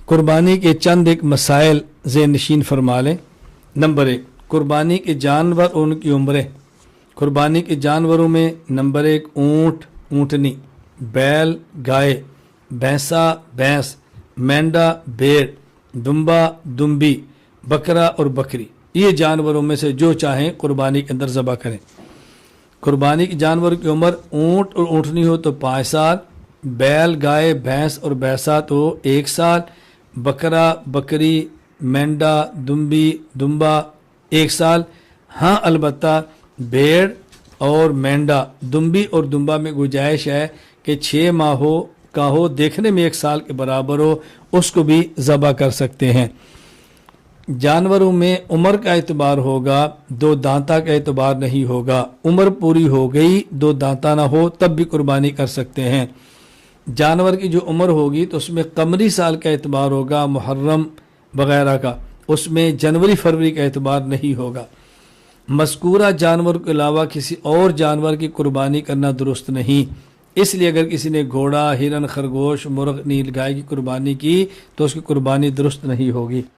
कुर्बानी के चंद एक मसाइल ज़हन नशीन फरमा लें। नंबर 1, कुर्बानी के जानवर और उनकी उम्रें। कुर्बानी के जानवरों में नंबर 1 ऊँट ऊँटनी, बैल गाय, भैंसा भैंस, मेंढा भेड़, दुम्बा दुम्बी, बकरा और बकरी। ये जानवरों में से जो चाहें कुर्बानी के अंदर ज़बह करें। कुर्बानी के जानवर की उम्र ऊँट और ऊँटनी हो तो 5 साल, बैल गाय भैंस और भैंसा तो 1 साल, बकरा बकरी मेंढा दुम्बी दुम्बा 1 साल। हाँ अलबत्ता भेड़ और मेंढा दुम्बी और दुम्बा में गुंजाइश है कि 6 माह का हो, देखने में 1 साल के बराबर हो, उसको भी ज़बह कर सकते हैं। जानवरों में उम्र का एतबार होगा, 2 दांता का एतबार नहीं होगा। उम्र पूरी हो गई 2 दांता ना हो तब भी कुर्बानी कर सकते हैं। जानवर की जो उम्र होगी तो उसमें कमरी साल का एतबार होगा, मुहर्रम वगैरह का, उसमें जनवरी फरवरी का एतबार नहीं होगा। मज़कूरा जानवर के अलावा किसी और जानवर की कुर्बानी करना दुरुस्त नहीं। इसलिए अगर किसी ने घोड़ा हिरन खरगोश मुर्ग नील गाय की कुर्बानी की तो उसकी कुर्बानी दुरुस्त नहीं होगी।